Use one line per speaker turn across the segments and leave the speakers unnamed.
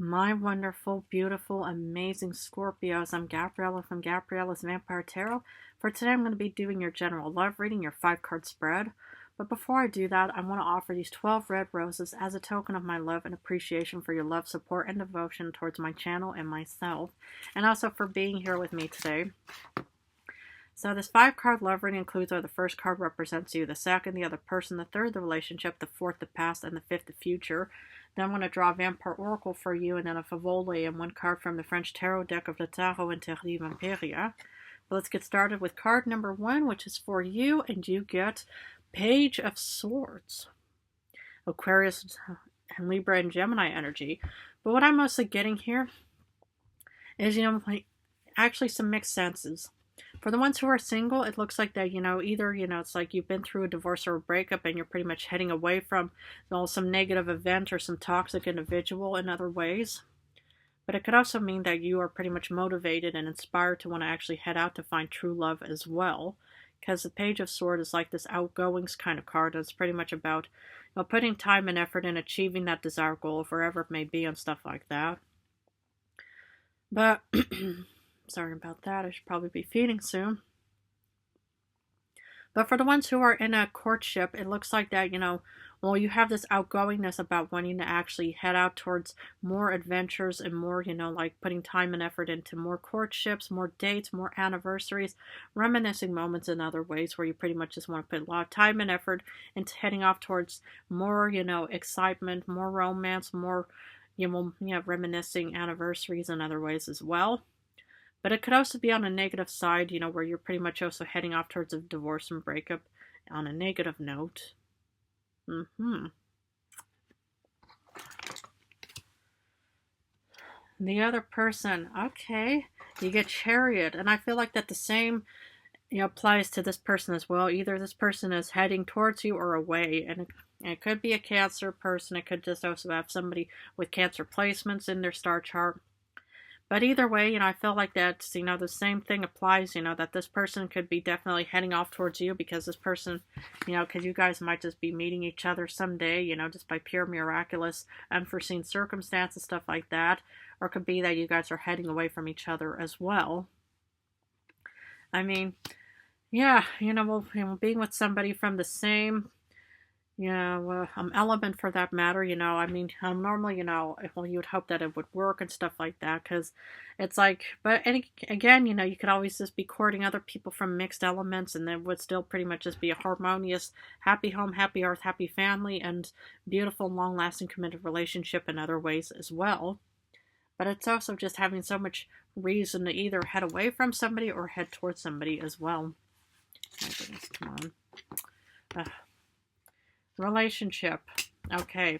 My wonderful, beautiful, amazing Scorpios. I'm Gabriella from Gabriella's Vampire Tarot. For today, I'm going to be doing your general love reading, your 5-card spread. But before I do that, I want to offer these 12 red roses as a token of my love and appreciation for your love, support, and devotion towards my channel and myself, and also for being here with me today. So this 5-card love reading includes where the first card represents you, the second, the other person, the third, the relationship, the fourth, the past, and the fifth, the future. Then I'm going to draw a Vampire Oracle for you, and then a Favole and one card from the French Tarot deck of the Tarot Interdit Vampiria. But let's get started with card number 1, which is for you, and you get Page of Swords. Aquarius and Libra and Gemini energy. But what I'm mostly getting here is, actually some mixed senses. For the ones who are single, it looks like that, either, it's like you've been through a divorce or a breakup and you're pretty much heading away from some negative event or some toxic individual in other ways. But it could also mean that you are pretty much motivated and inspired to want to actually head out to find true love as well. Because the Page of Swords is like this outgoings kind of card. It's pretty much about putting time and effort in achieving that desired goal, wherever it may be, and stuff like that. But sorry about that. I should probably be feeding soon. But for the ones who are in a courtship, it looks like that, you have this outgoingness about wanting to actually head out towards more adventures and more, like putting time and effort into more courtships, more dates, more anniversaries, reminiscing moments in other ways where you pretty much just want to put a lot of time and effort into heading off towards more, excitement, more romance, more, reminiscing anniversaries in other ways as well. But it could also be on a negative side, where you're pretty much also heading off towards a divorce and breakup on a negative note. The other person, okay, you get Chariot. And I feel like that the same, applies to this person as well. Either this person is heading towards you or away. And it could be a Cancer person. It could just also have somebody with Cancer placements in their star chart. But either way, I feel like that, the same thing applies, that this person could be definitely heading off towards you because this person, because you guys might just be meeting each other someday, just by pure miraculous, unforeseen circumstances, stuff like that. Or it could be that you guys are heading away from each other as well. I mean, yeah, being with somebody from the same element for that matter, normally, you would hope that it would work and stuff like that, because it's like, but again, you could always just be courting other people from mixed elements, and it would still pretty much just be a harmonious, happy home, happy earth, happy family, and beautiful, long-lasting, committed relationship in other ways as well. But it's also just having so much reason to either head away from somebody or head towards somebody as well. My goodness, come on. Relationship. Okay.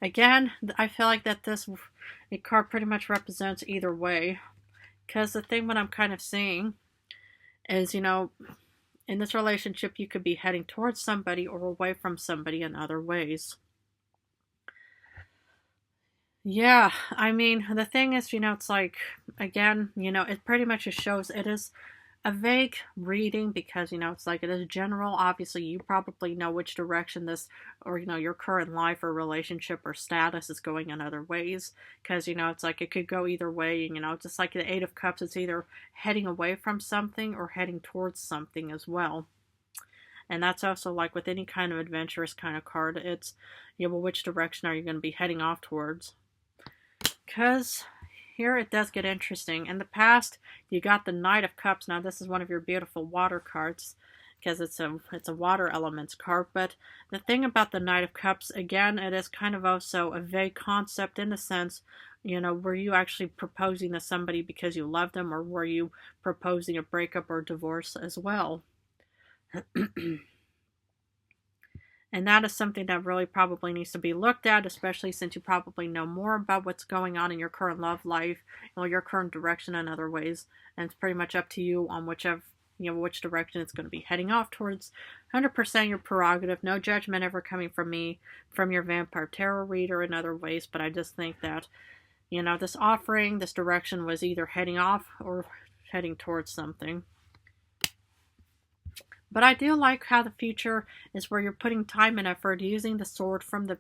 Again, I feel like that this card pretty much represents either way. Because the thing what I'm kind of seeing is, in this relationship, you could be heading towards somebody or away from somebody in other ways. Yeah, I mean, the thing is, it's like, again, it pretty much just shows it is a vague reading because, it's like it is general. Obviously, you probably know which direction this, or, your current life or relationship or status is going in other ways. Because, it's like it could go either way. Just like the 8 of Cups, it's either heading away from something or heading towards something as well. And that's also like with any kind of adventurous kind of card. It's, which direction are you going to be heading off towards? Because here it does get interesting. In the past, you got the Knight of Cups. Now, this is one of your beautiful water cards because it's a water elements card. But the thing about the Knight of Cups, again, it is kind of also a vague concept in the sense, were you actually proposing to somebody because you love them, or were you proposing a breakup or divorce as well? And that is something that really probably needs to be looked at, especially since you probably know more about what's going on in your current love life, your current direction in other ways. And it's pretty much up to you on which direction it's going to be heading off towards. 100% your prerogative. No judgment ever coming from me, from your Vampire Tarot reader in other ways. But I just think that, this offering, this direction was either heading off or heading towards something. But I do like how the future is where you're putting time and effort using the sword from the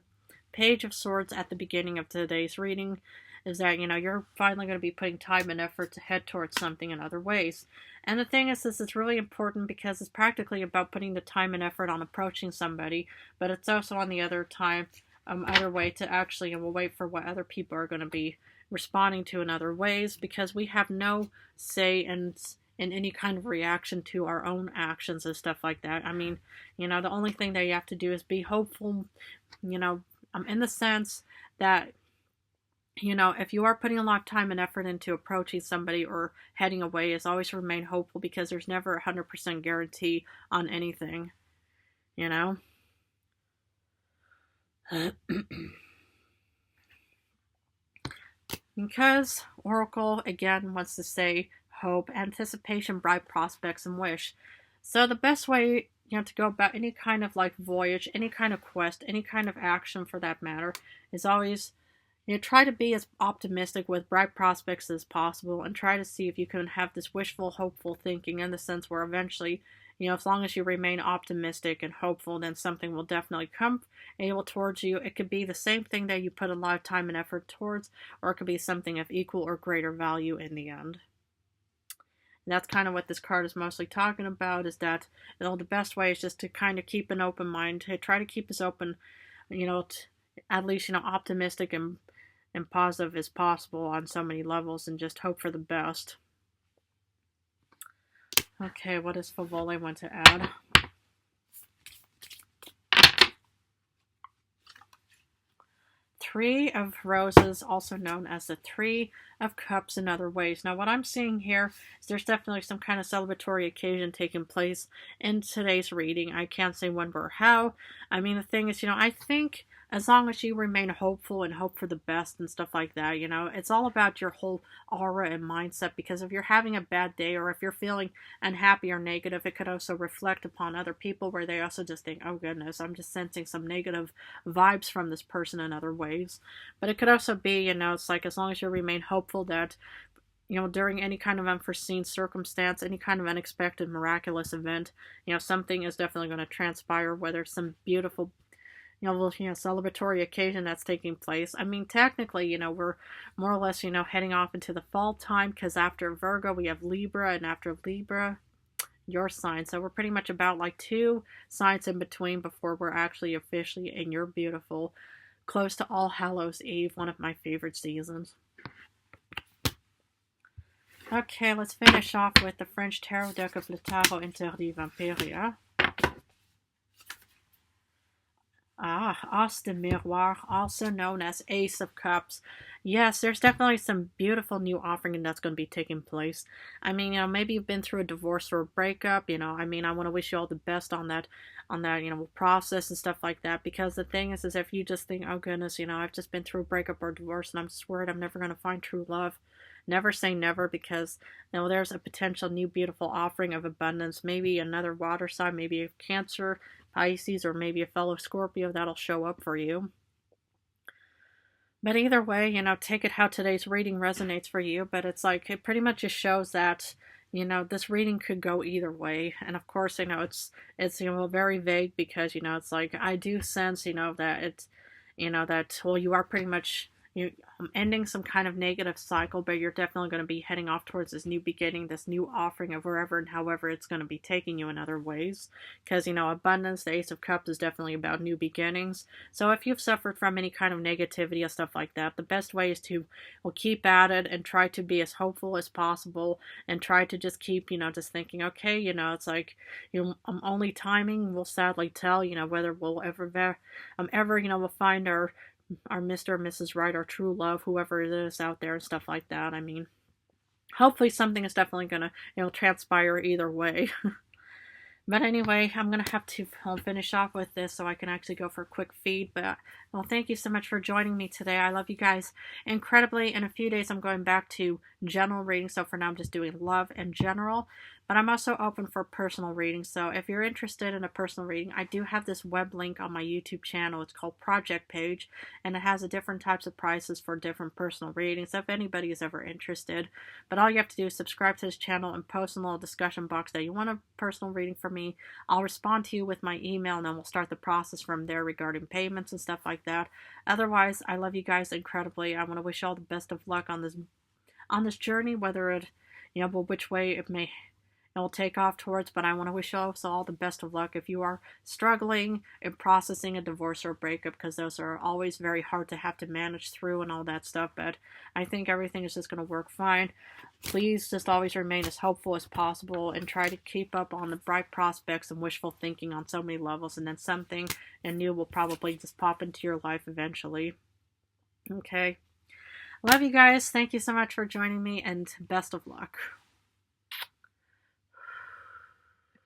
Page of Swords at the beginning of today's reading is that, you're finally going to be putting time and effort to head towards something in other ways. And the thing is, this is really important because it's practically about putting the time and effort on approaching somebody, but it's also on the other way to actually, and we'll wait for what other people are going to be responding to in other ways, because we have no say in any kind of reaction to our own actions and stuff like that. I mean, the only thing that you have to do is be hopeful, in the sense that, if you are putting a lot of time and effort into approaching somebody or heading away, is always remain hopeful, because there's never a 100% guarantee on anything, Because Oracle, again, wants to say hope, anticipation, bright prospects, and wish. So the best way, to go about any kind of voyage, any kind of quest, any kind of action for that matter, is always, try to be as optimistic with bright prospects as possible, and try to see if you can have this wishful, hopeful thinking, in the sense where eventually, as long as you remain optimistic and hopeful, then something will definitely come able towards you. It could be the same thing that you put a lot of time and effort towards, or it could be something of equal or greater value in the end. And that's kind of what this card is mostly talking about, is that, the best way is just to kind of keep an open mind, to try to keep as open, at least, optimistic and positive as possible on so many levels, and just hope for the best. Okay, what does Favole want to add? Three of Roses, also known as the Three of Cups in other ways. Now, what I'm seeing here is there's definitely some kind of celebratory occasion taking place in today's reading. I can't say when or how. I mean, the thing is, I think as long as you remain hopeful and hope for the best and stuff like that, it's all about your whole aura and mindset, because if you're having a bad day, or if you're feeling unhappy or negative, it could also reflect upon other people, where they also just think, oh goodness, I'm just sensing some negative vibes from this person in other ways. But it could also be, it's like, as long as you remain hopeful that, during any kind of unforeseen circumstance, any kind of unexpected miraculous event, something is definitely going to transpire, whether it's some beautiful celebratory occasion that's taking place. I mean, technically, we're more or less, heading off into the fall time, because after Virgo, we have Libra, and after Libra, your sign. So we're pretty much about 2 signs in between before we're actually officially in your beautiful, close to All Hallows Eve, one of my favorite seasons. Okay, let's finish off with the French Tarot deck of Le Tarot Interdit Vampiria. As de Miroir, also known as Ace of Cups. Yes, there's definitely some beautiful new offering that's going to be taking place. I mean, maybe you've been through a divorce or a breakup, I mean, I want to wish you all the best on that, process and stuff like that, because the thing is if you just think, oh goodness, I've just been through a breakup or a divorce, and I'm just worried I'm never going to find true love. Never say never, because there's a potential new beautiful offering of abundance. Maybe another water sign, maybe a Cancer, Pisces, or maybe a fellow Scorpio that'll show up for you. But either way, take it how today's reading resonates for you. But it's like, it pretty much just shows that, this reading could go either way. And of course, it's very vague, because, it's like, I do sense, that it's, that, well, you are pretty much, ending some kind of negative cycle, but you're definitely going to be heading off towards this new beginning, this new offering of wherever and however it's going to be taking you in other ways. Because, abundance, the Ace of Cups, is definitely about new beginnings. So if you've suffered from any kind of negativity and stuff like that, the best way is to keep at it and try to be as hopeful as possible, and try to just keep, just thinking, okay, it's like, only timing will sadly tell, whether we'll ever, we'll find our Mr. or Mrs. Right, our true love, whoever it is out there and stuff like that. I mean, hopefully something is definitely going to, transpire either way. But anyway, I'm going to have to finish off with this so I can actually go for a quick feed. But, well, thank you so much for joining me today. I love you guys incredibly. In a few days, I'm going back to general reading. So for now, I'm just doing love and general. But I'm also open for personal readings. So if you're interested in a personal reading, I do have this web link on my YouTube channel. It's called Project Page, and it has different types of prices for different personal readings if anybody is ever interested. But all you have to do is subscribe to this channel and post in the little discussion box that you want a personal reading from me. I'll respond to you with my email, and then we'll start the process from there regarding payments and stuff like that. Otherwise, I love you guys incredibly. I want to wish you all the best of luck on this journey, whether it, which way it will take off towards, but I want to wish you all the best of luck if you are struggling in processing a divorce or a breakup, because those are always very hard to have to manage through and all that stuff. But I think everything is just going to work fine. Please just always remain as hopeful as possible and try to keep up on the bright prospects and wishful thinking on so many levels, and then something new will probably just pop into your life eventually. Okay. Love you guys. Thank you so much for joining me, and best of luck.